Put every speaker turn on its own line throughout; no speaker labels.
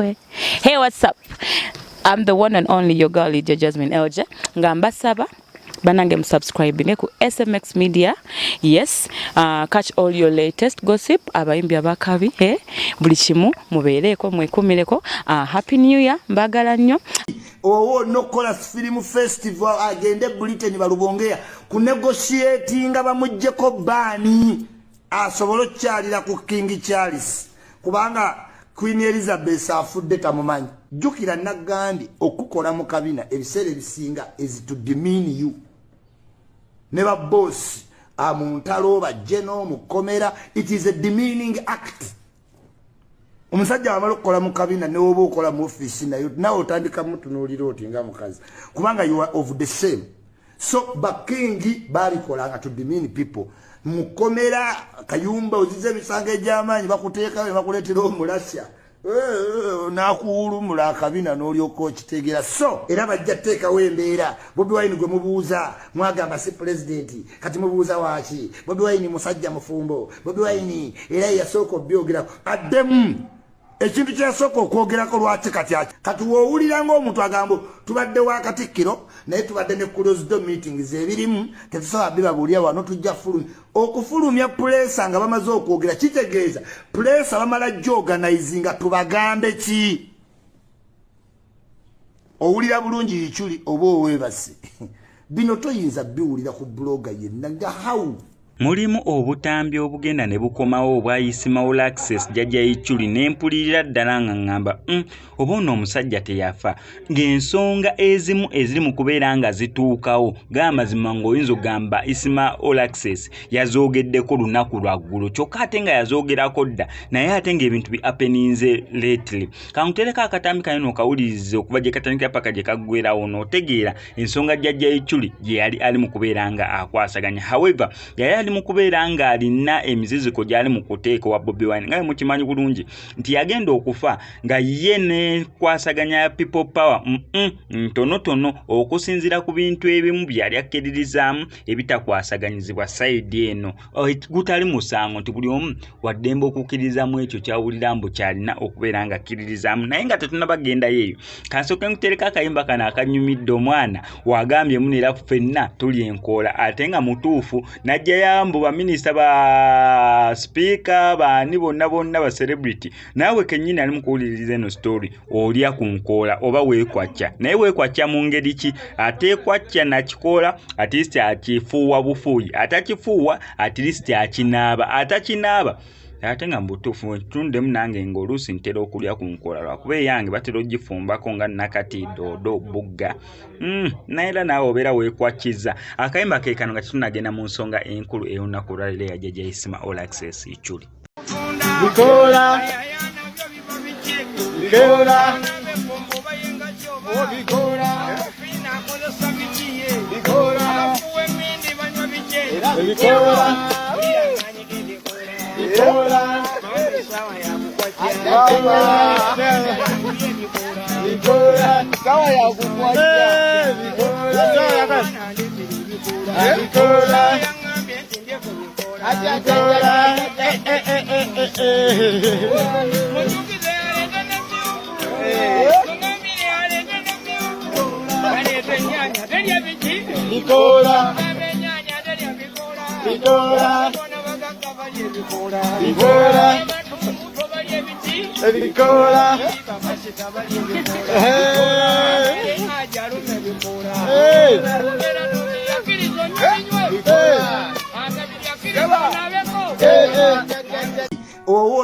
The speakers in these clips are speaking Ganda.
boy. Hey, what's up? I'm the one and only your girl, Jasmine Elja. Ngamba saba. Banange subscribing ku SMX Media. Yes, catch all your latest gossip abayimbi abakabi buli kimu mubeereko mwekumireko. Happy New Year mbagala nnyo.
Nokola film festival agende Britain balubongea ku negotiatinga bamujjeko bani asobolo kyalira ku King Charles kubanga Queen Elizabeth afudde tamumanyi jukira nagandi okukola mu kabina ebiseera ebisinga is to demean you. Never boss amuntalo bajeno mukomera, it is a demeaning act. Omusajja amalo kola mu kabina ne obo okola mu office nayo nawe otandika mutunulira oti nga mukazi kubanga you are of the same. So bakingi bali kolanga to demean people. Mukomera kayumba ozize bisange jamanyi bakuteeka bakuletera omulasya nakuulumula akabina n'olyoka okitegeera. So era bajja teekawo embeera Bobi Wine gwe mubuuza mwagamba si president kati mubuuza waaki Bobi Wine musajja mufumbo Bobi Wine era yasooka obyogerako addemu ekintu kyasooka okwogerako lwaki kati woowulira ng'omuntu agambo tubadde wa Katikkiro naye tubadde ne closed door meetings ebirimu tetusobola bibabuulira wano tujja fulumya okufulumya pulesa nga bamaze okwogera kitegeeza pulesa bamala gyoganizinga tubagambe ki owulira bulungi ichuli oba oweebase bino toyinza biwulira ku bloga yenna nga how
mulimu obutambi obugenda ne bukomawo obwa ISMA access JAJJA ICHULI nempulirira ddala nga ngamba oba ono omusajja teyafa ng'ensonga ezimu eziri mu kubeera nga zituukawo g'amazima ng'oyinza ogamba ISMA access yazoogeddeko lunaku lwaggulu kyokka ate nga yazoogerako dda naye ate ng'ebintu bi-happeninze lately kankutereka akatambi kanene okawulirize okuva gye katandikira paka gye kaggwerawo n'otegeera ensonga JAJJA ICHULI gye yali ali mu kubeera nga akwasaganya. However yali mu kubeera nga alina emiziziko gyali mu kuteeka wa Bobi Wine nga mukimanyi bulungi nti yagenda okufa nga ye ne kwasaganya people power ntonotono okusinzira ku bintu ebimu byali akkiririzaamu ebitakwasaganyizibwa side eno gutali musango nti buli omu waddembe okukkirizamu ekyo kyawulira mbu kyalina okubeera nga akkiririzaamu naye nga tetunabagenda yeeyo kansooke nkutereka akayimba kano akanyumidde omwana wagambyemu neera ffenna tuli enkoola ate nga mutuufu najjayo mbu ba minister ba speaker bani bonna ba celebrity nawe kennyini ali mu kuwuliriza eno story olya ku nkoola oba weekwacca naye weekwacca mu ngeri ki ate kwacca nakikola at least akifuuwa bufuuyi atakifuuwa at least akinaaba atakinaaba ate nga mbutuufu tundemu nange ng'oluusi ntera okulya ku nkoola lwakuba eyange batera ogifumbako nga nakati doodo bugga naye era naawe obeera weekwacciza. Akayimba ke kano nga tetunagenda mu nsonga enkulu ey'olunaku olwaleero eya JAJJA ISMA access ICHULI.
Bikola Bikola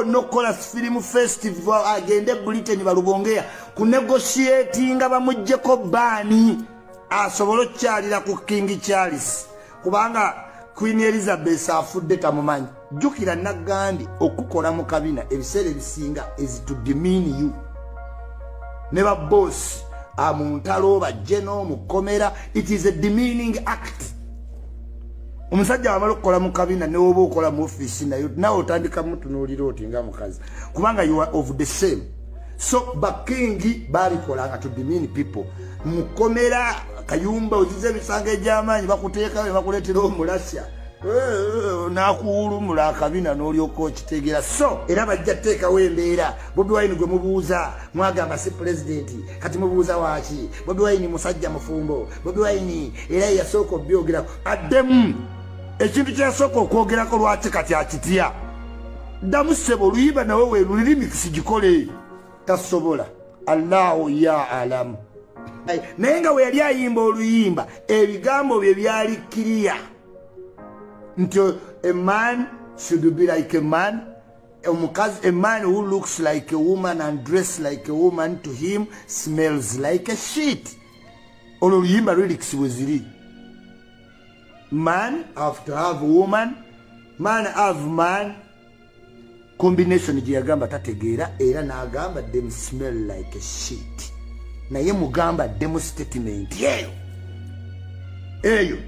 nokola film festival agende Britain balubongea ku negotiatinga bamujjeko bani asobolo kyalira ku King Charles kubanga Queen Elizabeth afudde tamumanyi jukira nagandi okukola mu kabina ebiseera ebisinga is to demean you. Never boss amuntalo bajeno mukomera, it is a demeaning act. Omusajja amalo kola mu kabina ne obo okola mu office nayo otandika mutunulira oti nga mukazi kubanga you are of the same. So bakingi bali kolanga to demean people. Mukomera kayumba ozize bisange jamanyi bakuteeka bakuletera omulasya nakuwulumula akabina n'olyoka okitegeera. So era bajja teekawo embeera. Bobi Wine gwe mubuuza mwagamba si pulezidenti, kati mubuuza waaki? Bobi Wine musajja mufumbo. Bobi Wine era yasooka obyogerako. Addemu ekintu kyasooka okwogerako lwaki kati akitya? Ddamu ssebo oluyimba nawe weelulirimikisi gikole. Tasobola. Allahu ya alamu. Naye nga we yali ayimba oluyimba ebigambo bye byali kiriya nti a man should be like a man, a man who looks like a woman and dressed like a woman to him smells like a shit. Olwo oluyimba lyrics we ziri. Man have to have woman, man have man. Combination gye yagamba tategeera era n'agamba them smell like a shit. Naye mugamba demo statement eyo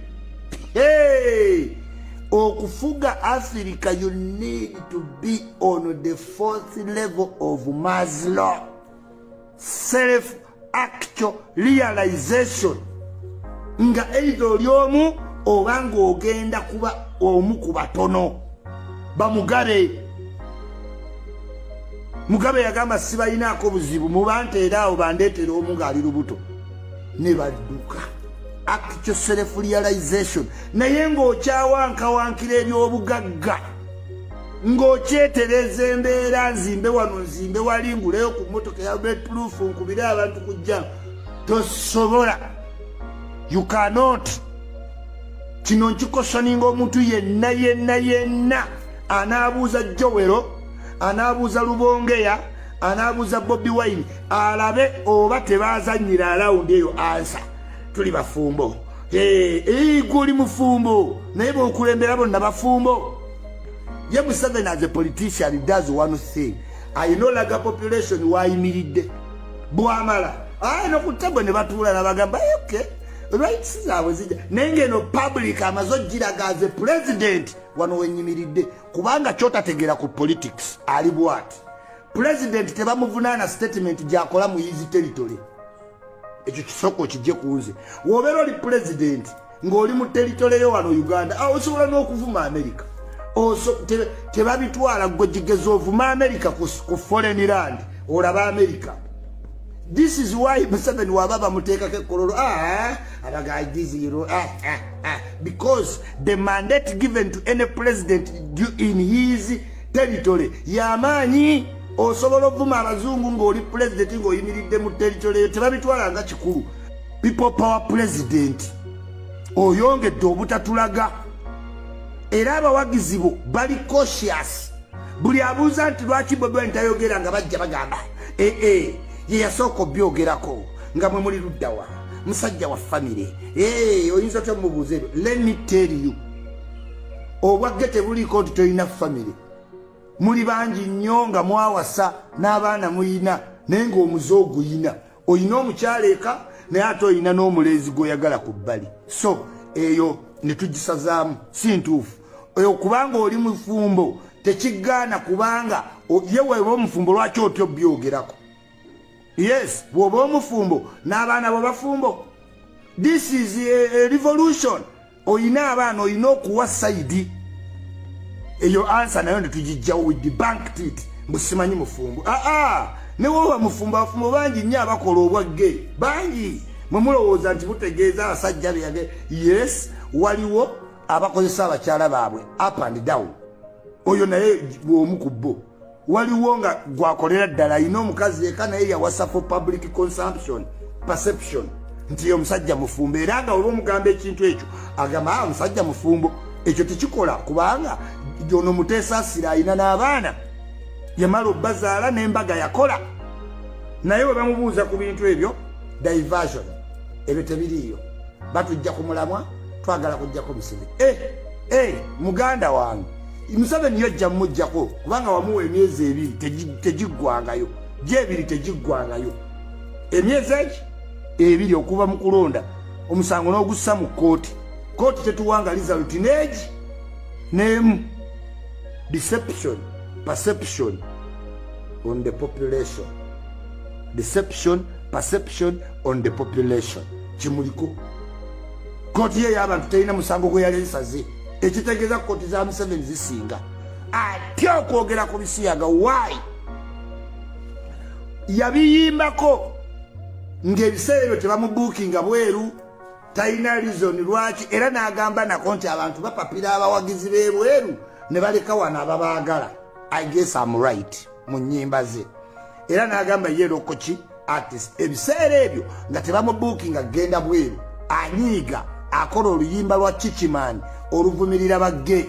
okufuga Africa you need to be on the 4th level of Maslow, self actual realization, nga either olyomu oba ng'ogenda kuba omu ku batono. Mugabe yagamba sibalinaako buzibu mubanteera awo bandeetera omu ng'ali lubuto ne badduka. Actual self realization. Naye ng'okyawankawankira ebyobugagga ng'okyetereza embeera nzimbe wano nzimbe wali nguleyo ku mmotoka ya bulletproof nkubire abantu kujja, tosobola. You cannot. Kino nkikosoninga omuntu yenna anaabuuza Jowero, anaabuuza Lubongeya, anaabuuza Bobi Wine alabe oba tebaazannyira alawundi eyo ansa. Tuli bafumbo. Guli mufumbo. Naye b'okulembera bonna bafumbo. Ye Museveni as a politician does one thing. Ayinolaga population wayimiridde. Bwamala. N'okuttabwe ne batuula n'abagamba okay. Rights zaabwe zijja. Naye ng'eno public amazogiraga as a president wano wenyimiridde. Kubanga kyotategeera ku politics ali bwati. President tebamuvunaana statement gy'akola mu his territory. Ekyo kisoko kijje kunze. Wobeera oli president ng'oli mu territory yo wano Uganda, osobola n'okuvuma America. Tebabitwala gwe jigeza ovuma America ku foreign land olaba America. This is why Museveni wababa muteekako ekkololo because the mandate given to any president in his territory y'amaanyi. Osobola ovuma abazungu ng'oli president ng'oyimiridde mu territory eyo tebabitwala nga kikulu. People power president oyongedde obutatulaga era abawagizi bo bali cautious. Buli abuuza nti lwaki Bobi Wine tayogera nga bajja bagamba ye yasooka obyogerako nga mwe muli luddawa musajja wa family oyinza otya mubuuza ebyo. Let me tell you, obwagge tebuliiko nti toyina family. Muli bangi nnyo nga mwawasa n'abaana muyina naye ng'omuze oguyina. Oyina omukyala eka naye ate oyina n'omulenzi gw'oyagala ku bbali. So eyo ne tugisazaamu si ntuufu. Eyo kubanga oli mufumbo tekigaana kubanga ye weeba omufumbo lwaki otyo byogerako. Yes, bw'oba omufumbo n'abaana bo bafumbo. This is a revolution. Oyina abaana oyina okuwa saidi. Eyo answer nayo netugijjawo with the bank tit mbusimanyi mufumbo. Ne woba mufumbo afumbo bangi nnyo abakola obwagge bangi mwe mulowooza nti mutegeeza abasajja beyage. Yes, waliwo abakozesa abakyala baabwe up and down. Oyo naye bw'omu ku bo. Waliwo nga gwakolera ddala ayina omukazi eka naye yawasa for public consumption perception nti omusajja mufumbo era nga olwo omugamba ekintu ekyo agamba omusajja mufumbo. Ekyo tekikola kubanga ono Muteesa Asira ayina n'abaana yamala obbazaala n'embaga yakola. Naye bwe bamubuuza ku bintu ebyo diversion ebyo tebiriiyo. Batujja ku mulamwa twagala kujjako Museveni. Muganda wange Museveni yajja mmujjako kubanga wamuwa emyezi ebiri tegiggwangayo. Gyebiri tegiggwangayo. Emyezi ebiri okuva mu kulonda omusango n'ogussa mu kooti. Kooti tetuwanga result neegi n'emu. Deception, perception on the population. Deception, perception on the population. Kimuliko. Kooti ye y'abantu terina musango gwe yali esaze. ekitegeeza kooti za Museveni zisinga ate okwogera ku bisiyaga why yabiyimbako ng'ebiseera ebyo tebamubuukinga bweru talina reason lwaki era n'agamba nako nti abantu bapapira abawagizi b'ebweru ne baleka wano ababaagala I guess I'm right mu nnyimba ze era n'agamba ye lokoki artist ebiseera ebyo nga tebamubuukinga genda bweru anyiiga akola oluyimba lwa chichimani oluvumirira bagge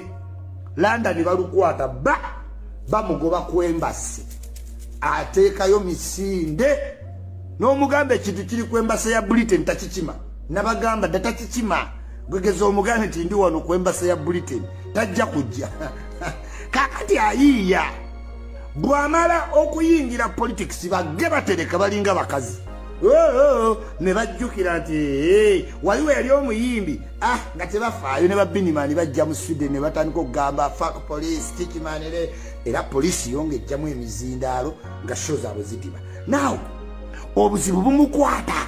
London balukwata bamugoba ku embasi ateekayo misinde n'omugamba ekintu kiri ku embasi ya Britain takichima nabagamba datakichima gwegeza omuganda nti ndi wano ku embasi ya Britain tajja kujja kakati ayiiya bwamala okuyingira politics bagge batereka balinga bakazi ne bajjukira nti waliwo yali omuyimbi nga tebafaayo ne babinimani bajja mu Sweden ne batandika okugamba fuck police tikimanere era polisi yongejjamu emizindaalo nga show zaabwe zidiba now obuzibu bumukwata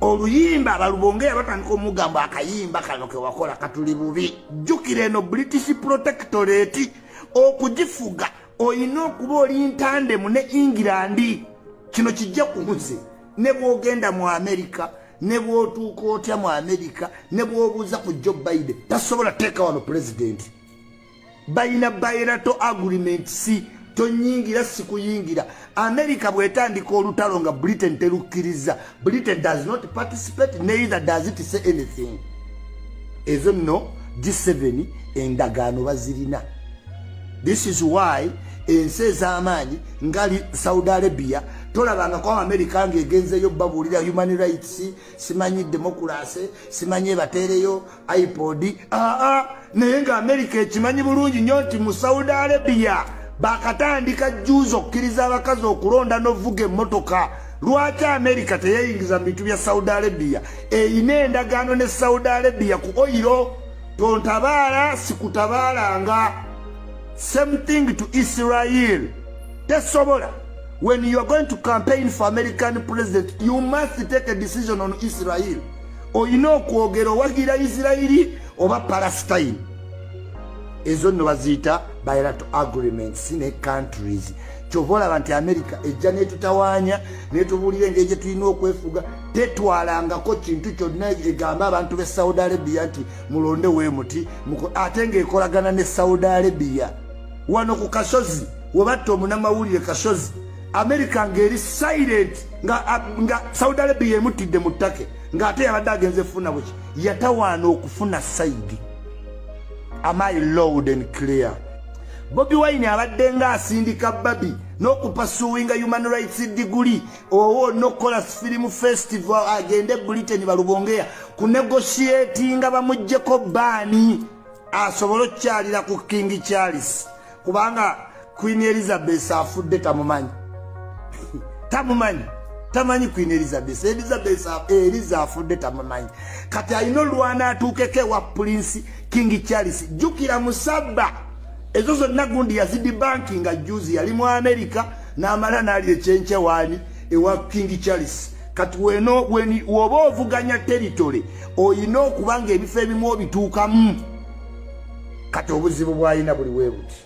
oluyimba abalubongeya batandika omugamba akayimba kano ke wakola katuli bubi jjukira eno British Protectorate okugifuga oyina okuba oli ntandemu ne England kino kijja kumuze ne bwogenda mu America ne bwotuuka otya mu America ne bwobuuza ku Joe Biden tasobola teeka wano president bayina bilateral agreements tonyingira sikuyingira America bwetandika olutalo nga Britain terukkiriza Britain does not participate neither does it say anything ezo no G7 endagaano bazirina. This is why ensi ez'amaanyi ngali Saudi Arabia tolabanga kwa America ngegenzeyo babulira human rights simanyi democracy simanyi batereyo iPod naye nga America ekimanyi bulungi nnyo nti mu Saudi Arabia bakatandika juzo okkiriza abakazi okulonda n'ovuga emmotoka. Lwaki America teyeyingiza mu bintu bya Saudi Arabia eyina endagaano ne Saudi Arabia ku oyiro tontabaala sikutabaalanga. Same thing to Israel. Tesobola. When you are going to campaign for American president, you must take a decision on Israel. Oyina okwogera wagira Israeli oba Palestine. Ezo nno baziyita bilateral agreements ne countries. Kyovola abantu America ejja netutawaanya netubulira engeri gye tulina okwefuga tetwalangako kintu kyonna egamba abantu be Saudi Arabia nti mulonde weemuti ate ng'ekolagana ne Saudi Arabia. Wano ku Kashozi webatta omunamawulire Kashozi America ng'eri silent nga Saudi Arabia emutidde mu ttake ng'ate yabadde agenze funa buki yatawaana okufuna saidi. Am I loud and clear? Bobi Wine abadde ng'asindika babi n'okupasuwinga human rights degree owo n'okukola film festival agende Britain balubongeya ku negotiatinga bamuggyeko baani asobole okukyalira ku King Charles kubanga Queen Elizabeth afudde tamumanyi tamanyi Queen Elizabeth Eliza afudde tamumanyi kati alina olwana atuukeko ewa Prince King Charles jjukira musabba ezo zonna gundi yazidi banki nga juzi yali mu America n'amala n'ali ekyenkyewani ewa King Charles. Kati woba ovuganya territory oyina okubanga ebifo ebimu obituukamu. Kati obuzibu bw'alina buli bwe buti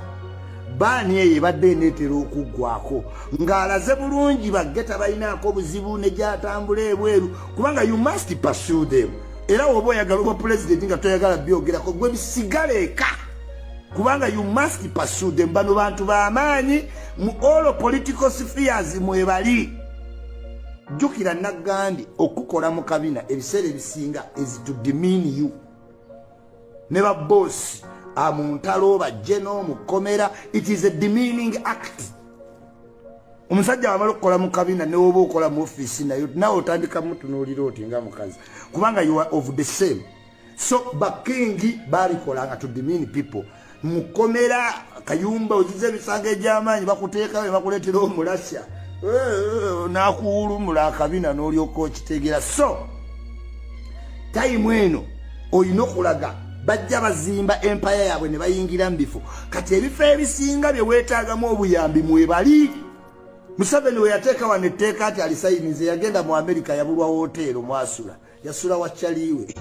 baani eyo ebadde eneetera okuggwako ng'alaze bulungi baggeta balinaako obuzibu ne gyatambula ebweru kubanga you must pursue them. Era woba oyagala oba president nga toyagala byogerako gwe bisigale eka kubanga you must pursue them. Bano bantu b'amaanyi mu all political spheres mwebali. Jjukira Nagandi okukola mu kabina ebiseera ebisinga is to demean you. Ne ba boss mu ntalo bajjeno mu komera it is a demeaning act. Omusajja wamala okukola mu kabina ne woba okola mu office nayo nawe otandika mutunuulira oti nga mukazi kubanga you are of the same. So bakingi balikolanga to demean people. Mukomera kayumba ozize ebisango egy'amaanyi bakuteekayo ne bakuleetera omulasya n'akuwulumula akabina n'olyoka okitegeera. So time eno olina okulaga bajja bazimba empire yaabwe ne bayingira mu bifo kati ebifo ebisinga bye weetaagamu obuyambi mwebali. Museveni we yateeka wano etteeka ati alisayinize yagenda mu America yabulwa woteero mwasula yasula wakyaliwe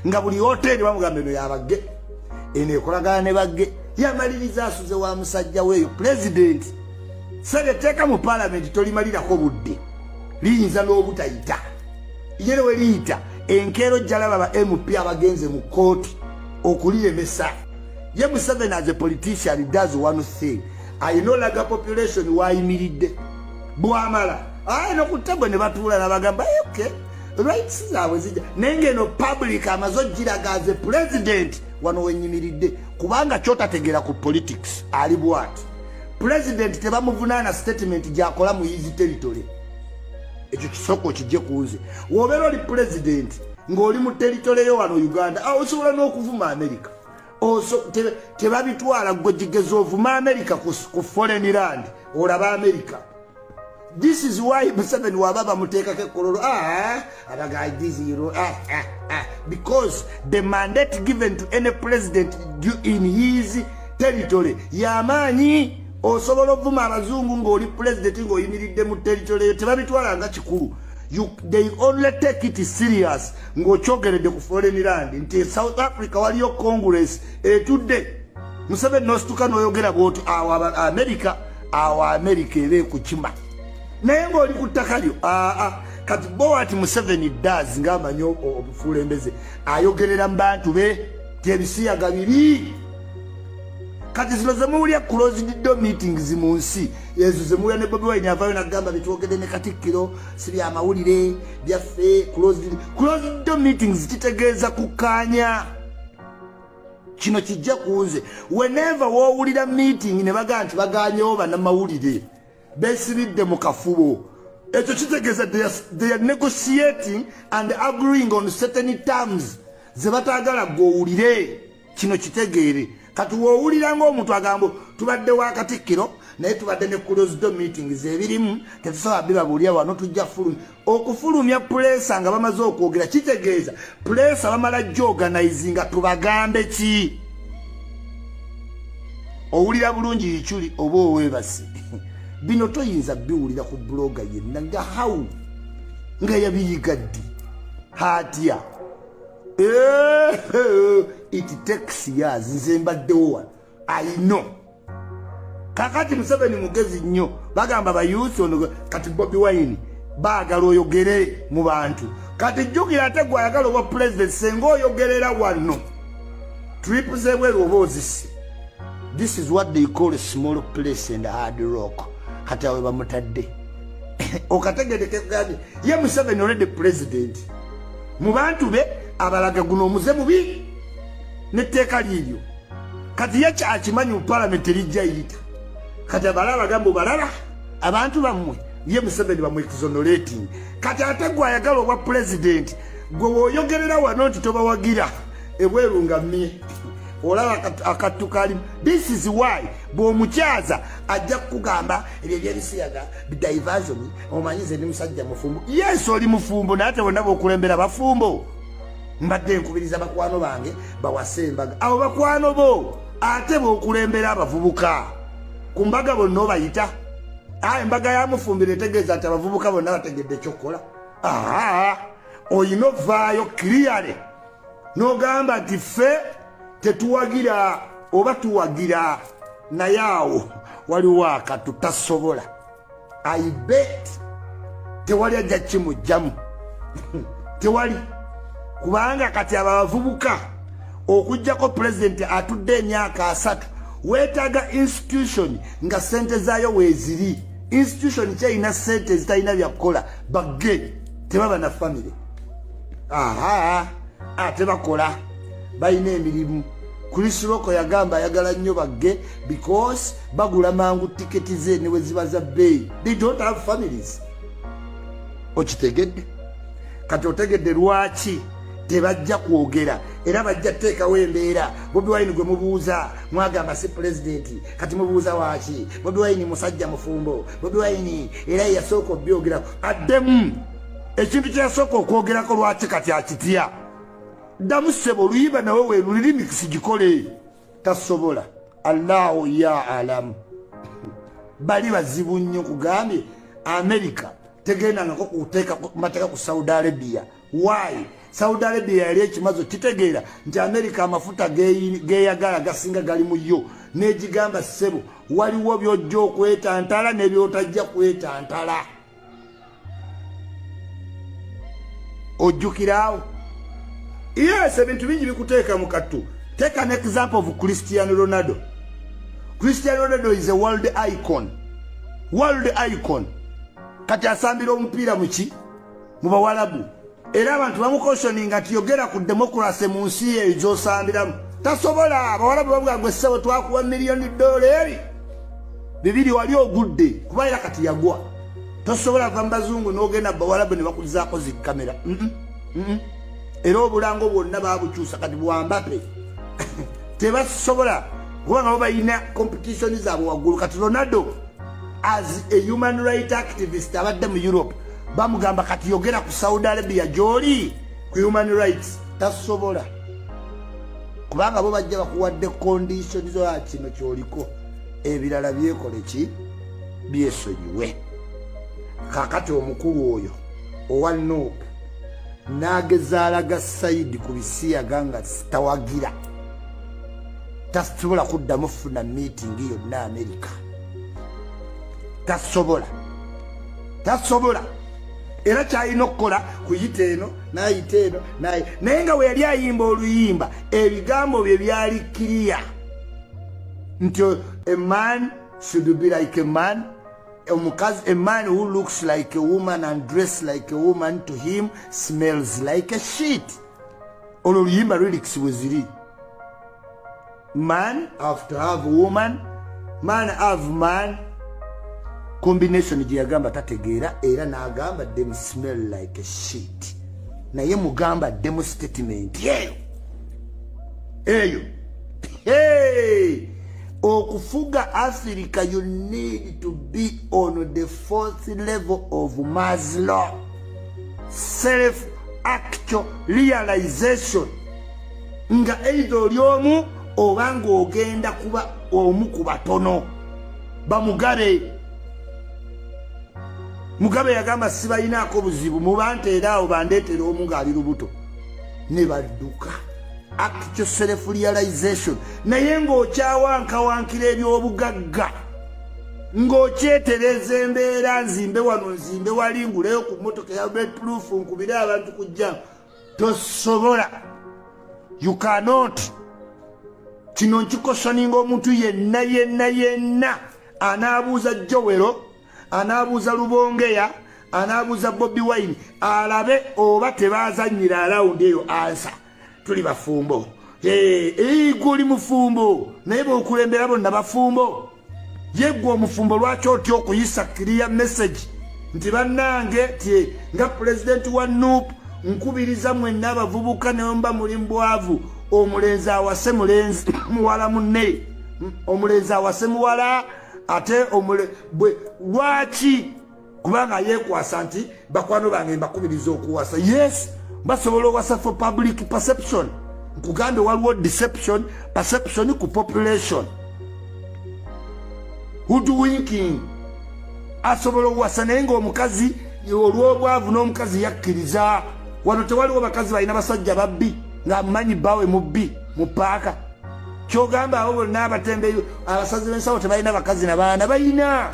nga buli hoteli bamugamba eno yabagge eno ekolagana ne bagge yamaliriza asuze wa musajja weeyo president sebe teeka mu parliament tolimalirako budde liyinza n'obutayita yere we liyita enkeero jalaba ba MP abagenze mu kooti okuliyemesa ye Museveni as a politician does one thing ayinolaga population wayimiridde bwamala no kutabwe ne batuula nabagamba okay rights zaabwe zijja nenge no public amazojjiraga as a president wano wenyimiridde kubanga kyotategeera ku politics ali bwati president tebamuvunaana statement gyakola mu easy territory ekyo kisoko kijje kuuze wobeera oli president ng'oli mu territory yo wano Uganda osobola n'okuvuma America tebabitwala gwe jigeza ovuma America ku foreign land olaba America. This is why Museveni wababa mutekako ekololo because the mandate given to any president in his territory yamanyi osobola ovuma abazungu ng'oli president ng'oyimiridde mu territory yo tebabitwala nga kikulu. They only take it serious ng'okyogeredde ku foreign land nti South Africa waliyo Congress etudde Museveni n'osituka n'oyogera bw'oti awo America ebe kukima naye ng'oli ku ttaka lyo kati bo ati Museveni does ng'amanyi obufuulembeze ayogerera mu bantu be tebisiyaga bibi kati zino zemuwulya closed door meetings mu nsi ezo zemuwulya ne Bobi Wine avaayo n'agamba bitwogedde ne Katikkiro si bya mawulire byaffe closed door meetings kitegeeza kukkaanya kino kijja kuwuze whenever woowulira meeting ne bagaa nti bagaanyewo bannamawulire besibidde mu kafubo ekyo kitegeeza they are negotiating and agreeing on certain terms ze bataagala gw'owulire kino kitegeere kati woowulira ng'omuntu agamba tubadde wa Katikkiro naye tubadde ne closed door meetings ebirimu tetusobola bibabuulira wano tujja okufulumya pulesa nga bamaze okwogera kitegeeza pulesa bamala gyoganizinga tubagambe ki owulira bulungi ICHULI oba oweebase bino toyinza biwulira ku bloga yenna nga hawu nga yabiyiga ddi hatya it takes years nze mbaddewo wano I know kakati Museveni mugezi nnyo bagamba bayuthi ono kati Bobi Wine baagala oyogere mu bantu kati jjukira ate gwe ayagala oba president senga oyogerera wano trip zebweru oba ozisi. This is what they call a small place and hard rock kati awe bamutadde okategedeke gadi ye Museveni already president mu bantu be abalaga guno omuze mubi netteeka liiryo kati ye kyakimanyi mu parliament elijja yita kati abalala bagamba balala abantu bammwe ye Museveni bamu exonerating kati ate gwe ayagala obwa president gwe woyogerera wano nti tobawagira ebweru nga mmye olaba akatukalimu. This is why bw'omukyaza ajja kugamba ebyo byebisiyaga bidiversion omanyize ndi musajja mufumbo. Yes oli mufumbo naye ate bonna b'okulembera bafumbo. Mbadde nkubiriza bakwano bange bawasembaga abo bakwano bo ate b'okulembera abavubuka ku mbaga bonna obayita embaga ya mufumbire etegeeza ati abavubuka bonna bategedde ekyokukola. Oyina ovaayo clearly n'ogamba nti ffe tetuwagira oba tuwagira naye awo waliwo akatu tasobola. I bet tewali ajja kimujjamu tewali kubanga kati abavubuka okujjako president atudde emyaka 3 weetaaga institution nga sente zaayo weeziri. Institution kyeyina sente zitalina byakukola bagge tebaba na family ate bakola balina emirimu. Chris Roko yagamba ayagala nnyo bagge because bagula mangu tiketi ze ne weziba za bay. They don't have families. Okitegedde kati otegedde lwaki tebajja kwogera era bajja teekawo embeera. Bobi Wine gwe mubuuza mwagamba si president kati mubuuza waaki? Bobi Wine musajja mufumbo. Bobi Wine era yasooka obyogerako addemu ekintu kyasooka okwogerako lwaki kati akitya. Damu sebo luyiba nawe we lulimi kisijikole tasobola. Allahu ya alam bali bazibu nnyo kugambye America tegenda ngako kuteeka mateka ku Saudi Arabia. Why? Saudi Arabia yali ekimazo kitegeera nti America amafuta geeyagala gasinga gali mu yo n'egigamba ssebo waliwo by'ojja okwetantala n'ebyotajja kwetantala. Ojjukiraawo? Yes, ebintu bingi bikuteeka mu kattu. Take an example of Cristiano Ronaldo. Cristiano Ronaldo is a world icon. World icon. Kati asambira omupiira muki mu Bawalabu. Era abantu bamukoshoninga nti yogera ku democracy mu nsi ezosambiramu. Tasobola. Abawalabu bavuga gwe ssebo twakuwa $1,000,000 bibiri wali ogudde kuba era kati yagwa. Tosobola kuva mu bazungu n'ogenda Bawalabu ne bakulizaako zi kamera. Era obulango bwonna baabukyusa kati bwambape. Tebasobola kubanga bo balina competition zaabwe waggulu. Kati Ronaldo as a human rights activist abadde mu Europe bamugamba kati yogera ku Saudi Arabia gy'oli ku human rights. Tasobola kubanga bo bajja bakuwadde conditions zo kino kyoliko ebirala byekole ki byesonyiwe. Kakati omukulu oyo owa Nuupu n'agezaalaga Saidi ku bisiyaga nga tawagira. Tasobola kuddamu funa meeting yonna America. Tasobola. Era kyalina okukola kuyita eno n'ayita eno naye nga we yali ayimba oluyimba ebigambo bye byali kiriya nti a man should be like a man. A man who looks like a woman and dressed like a woman to him smells like a shit. Olwo oluyimba lyrics we ziri. Man have to have woman, man have man. Combination gye yagamba tategeera era n'agamba them smell like a shit. Naye mugamba demo statement eyo. Hey! Okufuga Africa, you need to be on the 4th level of Maslow. Self-actual realization. Nga either oli omu oba ng'ogenda kuba omu ku batono. Mugabe yagamba sibalinaako buzibu mubanteera awo bandeetera omu ng'ali lubuto. Ne badduka. Actual self-realization. Naye ng'okyawankawankira eby'obugagga. Ng'okyetereza embeera nzimbe wano nzimbe wali nguleyo ku mmotoka ya bulletproof nkubire abantu kujja. Tosobola. You cannot. Kino nkikosoninga omuntu yenna anaabuuza Jowero, anaabuuza Lubongeya, anaabuuza Bobi Wine alabe oba tebaazannyira alawundi eyo ansa. Tuli bafumbo. Guli mufumbo. Naye bw'okulembera bonna bafumbo. Yeggwe omufumbo lwaki otya okuyisa clear message nti bannange ti nga president wa Nuupu nkubiriza mwenna abavubuka ne mba muli mbwavu omulenzi awase mulenzi muwala munne. Omulenzi awase muwala ate lwaki kubanga yeekwasa nti bakwano bange mbakubiriza okuwasa. Yes, basobola owasa for public perception. Nkugambe waliwo deception, perception ku population. Hoodwinking. Asobola owasa naye ng'omukazi olw'obwavu n'omukazi yakkiriza. Wano tewaliwo bakazi balina basajja babbi nga mmanyi bbawe mubbi mu paaka. Kyogamba abo bonna abatembeyo abasazi b'ensawo tebalina bakazi na baana balina.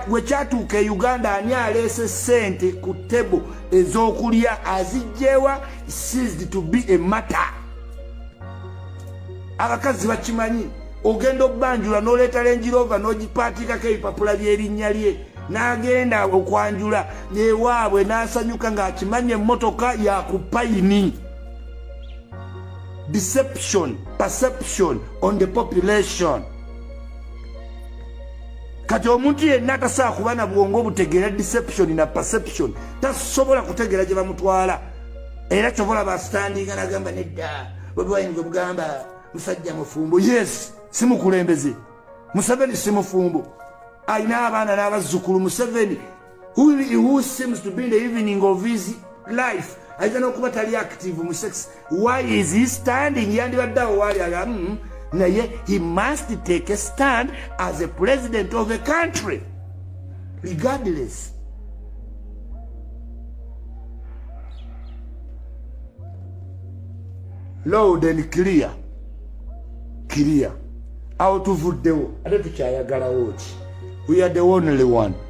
Wekyatuuka e Uganda ani aleese ssente ku tebo ez'okulya azijjewa ceased to be a matter. Abakazi bakimanyi. Ogenda obbanjula n'oleeta Range Rover n'ogipaatikako ebipapula by'erinnya lye n'agenda okwanjula ewaabwe n'asanyuka ng'akimanya emmotoka ya ku payini. Deception, perception on the population. Kati omuntu yenna tasobola kuba na bwongo obutegeera deception na perception tasobola kutegeera gye bamutwala. Era kyobola basitandinga n'agamba nedda Bobi Wine gwe mugamba musajja mufumbo. Yes, si mukulembeze. Museveni si mufumbo. Alina abaana n'abazzukulu. Museveni who seems to be in the evening of his life ayinza n'okuba tali active mu sex. Why is he standing? Yandibadde awo waali aga naye he must take a stand as a president of a country regardless. loud and clear. Awo tuvuddewo ate tukyayagalawo ki? We are the only one.